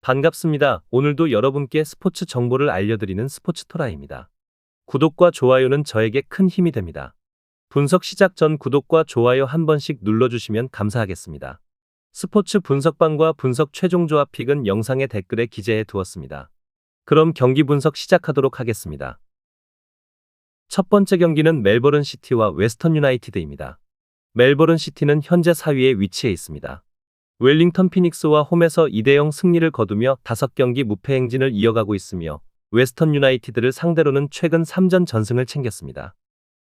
반갑습니다. 오늘도 여러분께 스포츠 정보를 알려드리는 스포츠토라입니다. 구독과 좋아요는 저에게 큰 힘이 됩니다. 분석 시작 전 구독과 좋아요 한 번씩 눌러주시면 감사하겠습니다. 스포츠 분석방과 분석 최종 조합 픽은 영상의 댓글에 기재해 두었습니다. 그럼 경기 분석 시작하도록 하겠습니다. 첫 번째 경기는 멜버른 시티와 웨스턴 유나이티드입니다. 멜버른 시티는 현재 4위에 위치해 있습니다. 웰링턴 피닉스와 홈에서 2대0 승리를 거두며 5경기 무패 행진을 이어가고 있으며 웨스턴 유나이티드를 상대로는 최근 3전 전승을 챙겼습니다.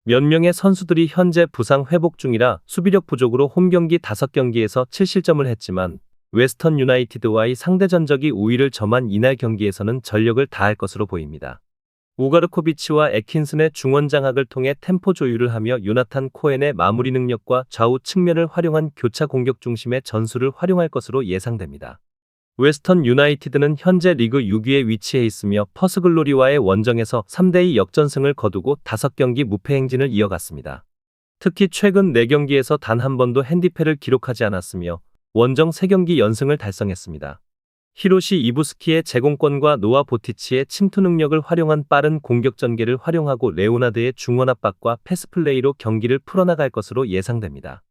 몇 명의 선수들이 현재 부상 회복 중이라 수비력 부족으로 홈경기 5경기에서 7실점을 했지만 웨스턴 유나이티드와의 상대 전적이 우위를 점한 이날 경기에서는 전력을 다할 것으로 보입니다. 우가르코비치와 애킨슨의 중원 장악을 통해 템포 조율을 하며 요나탄 코엔의 마무리 능력과 좌우 측면을 활용한 교차 공격 중심의 전술을 활용할 것으로 예상됩니다. 웨스턴 유나이티드는 현재 리그 6위에 위치해 있으며 퍼스글로리와의 원정에서 3대2 역전승을 거두고 5경기 무패 행진을 이어갔습니다. 특히 최근 4경기에서 단 한 번도 핸디패를 기록하지 않았으며 원정 3경기 연승을 달성했습니다. 히로시 이부스키의 제공권과 노아 보티치의 침투 능력을 활용한 빠른 공격 전개를 활용하고 레오나드의 중원 압박과 패스플레이로 경기를 풀어나갈 것으로 예상됩니다.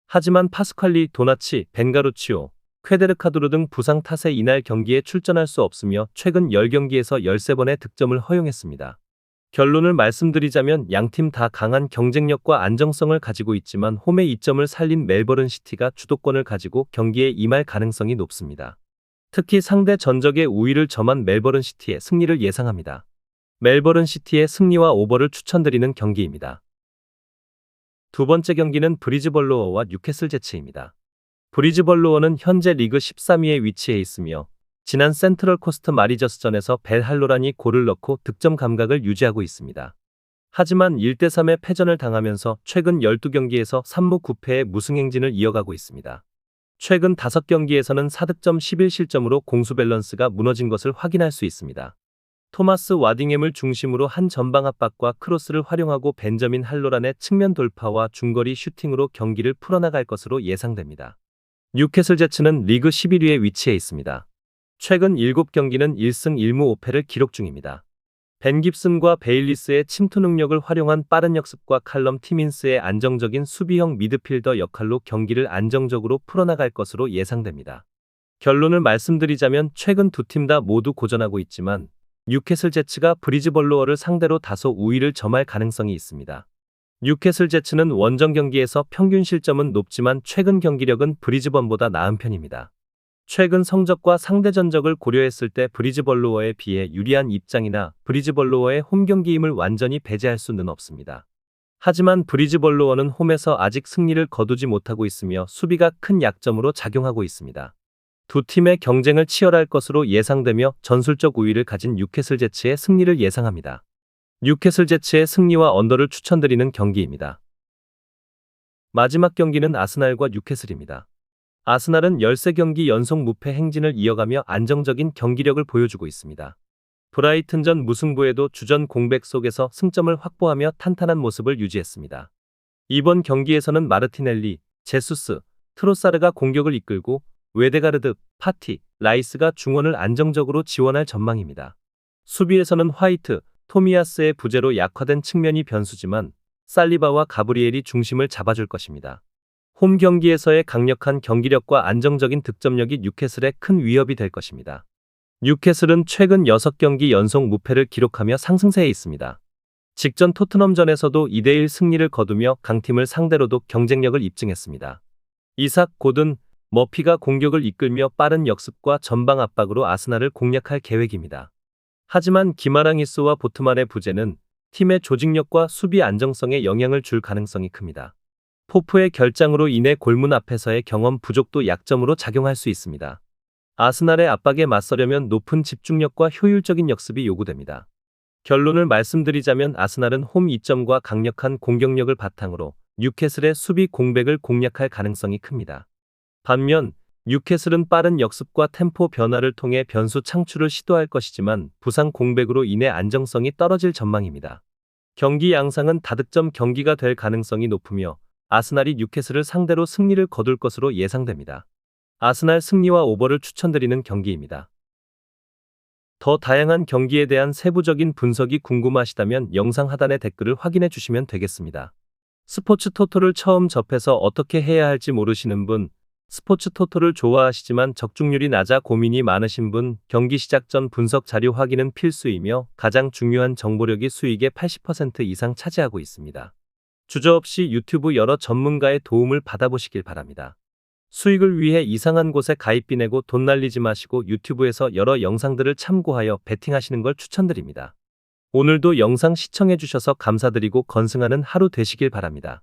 하지만 파스칼리, 도나치, 벤가루치오, 쾌데르카두르 등 부상 탓에 이날 경기에 출전할 수 없으며 최근 10경기에서 13번의 득점을 허용했습니다. 결론을 말씀드리자면 양팀 다 강한 경쟁력과 안정성을 가지고 있지만 홈의 이점을 살린 멜버른 시티가 주도권을 가지고 경기에 임할 가능성이 높습니다. 특히 상대 전적의 우위를 점한 멜버른 시티의 승리를 예상합니다. 멜버른 시티의 승리와 오버를 추천드리는 경기입니다. 두 번째 경기는 브리즈벌로어와 뉴캐슬 제츠입니다. 브리즈벌로어는 현재 리그 13위에 위치해 있으며 지난 센트럴 코스트 마리저스전에서 벨 할로란이 골을 넣고 득점 감각을 유지하고 있습니다. 하지만 1대3의 패전을 당하면서 최근 12경기에서 3무 9패의 무승 행진을 이어가고 있습니다. 최근 5경기에서는 4득점 11실점으로 공수 밸런스가 무너진 것을 확인할 수 있습니다. 토마스 와딩햄을 중심으로 한 전방 압박과 크로스를 활용하고 벤저민 할로란의 측면 돌파와 중거리 슈팅으로 경기를 풀어나갈 것으로 예상됩니다. 뉴캐슬 제츠는 리그 11위에 위치해 있습니다. 최근 7경기는 1승 1무 5패를 기록 중입니다. 벤 깁슨과 베일리스의 침투 능력을 활용한 빠른 역습과 칼럼 티민스의 안정적인 수비형 미드필더 역할로 경기를 안정적으로 풀어나갈 것으로 예상됩니다. 결론을 말씀드리자면 최근 두 팀 다 모두 고전하고 있지만 뉴캐슬 제츠가 브리즈벌로어를 상대로 다소 우위를 점할 가능성이 있습니다. 뉴캐슬 제츠는 원정 경기에서 평균 실점은 높지만 최근 경기력은 브리즈번보다 나은 편입니다. 최근 성적과 상대 전적을 고려했을 때 브리즈벌로어에 비해 유리한 입장이나 브리즈벌로어의 홈 경기임을 완전히 배제할 수는 없습니다. 하지만 브리즈벌로어는 홈에서 아직 승리를 거두지 못하고 있으며 수비가 큰 약점으로 작용하고 있습니다. 두 팀의 경쟁을 치열할 것으로 예상되며 전술적 우위를 가진 뉴캐슬 제츠의 승리를 예상합니다. 뉴캐슬 제츠의 승리와 언더를 추천드리는 경기입니다. 마지막 경기는 아스날과 뉴캐슬입니다. 아스날은 13경기 연속 무패 행진을 이어가며 안정적인 경기력을 보여주고 있습니다. 브라이튼전 무승부에도 주전 공백 속에서 승점을 확보하며 탄탄한 모습을 유지했습니다. 이번 경기에서는 마르티넬리, 제수스, 트로사르가 공격을 이끌고 웨데가르드, 파티, 라이스가 중원을 안정적으로 지원할 전망입니다. 수비에서는 화이트, 토미야스의 부재로 약화된 측면이 변수지만 살리바와 가브리엘이 중심을 잡아줄 것입니다. 홈 경기에서의 강력한 경기력과 안정적인 득점력이 뉴캐슬에 큰 위협이 될 것입니다. 뉴캐슬은 최근 6경기 연속 무패를 기록하며 상승세에 있습니다. 직전 토트넘전에서도 2대1 승리를 거두며 강팀을 상대로도 경쟁력을 입증했습니다. 이삭, 고든, 머피가 공격을 이끌며 빠른 역습과 전방 압박으로 아스날을 공략할 계획입니다. 하지만 기마랑이스와 보트만의 부재는 팀의 조직력과 수비 안정성에 영향을 줄 가능성이 큽니다. 포프의 결장으로 인해 골문 앞에서의 경험 부족도 약점으로 작용할 수 있습니다. 아스날의 압박에 맞서려면 높은 집중력과 효율적인 역습이 요구됩니다. 결론을 말씀드리자면 아스날은 홈 이점과 강력한 공격력을 바탕으로 뉴캐슬의 수비 공백을 공략할 가능성이 큽니다. 반면 뉴캐슬은 빠른 역습과 템포 변화를 통해 변수 창출을 시도할 것이지만 부상 공백으로 인해 안정성이 떨어질 전망입니다. 경기 양상은 다득점 경기가 될 가능성이 높으며 아스날이 뉴캐슬을 상대로 승리를 거둘 것으로 예상됩니다. 아스날 승리와 오버를 추천드리는 경기입니다. 더 다양한 경기에 대한 세부적인 분석이 궁금하시다면 영상 하단의 댓글을 확인해 주시면 되겠습니다. 스포츠 토토를 처음 접해서 어떻게 해야 할지 모르시는 분, 스포츠 토토를 좋아하시지만 적중률이 낮아 고민이 많으신 분, 경기 시작 전 분석 자료 확인은 필수이며 가장 중요한 정보력이 수익의 80% 이상 차지하고 있습니다. 주저없이 유튜브 여러 전문가의 도움을 받아보시길 바랍니다. 수익을 위해 이상한 곳에 가입비 내고 돈 날리지 마시고 유튜브에서 여러 영상들을 참고하여 베팅하시는 걸 추천드립니다. 오늘도 영상 시청해 주셔서 감사드리고 건승하는 하루 되시길 바랍니다.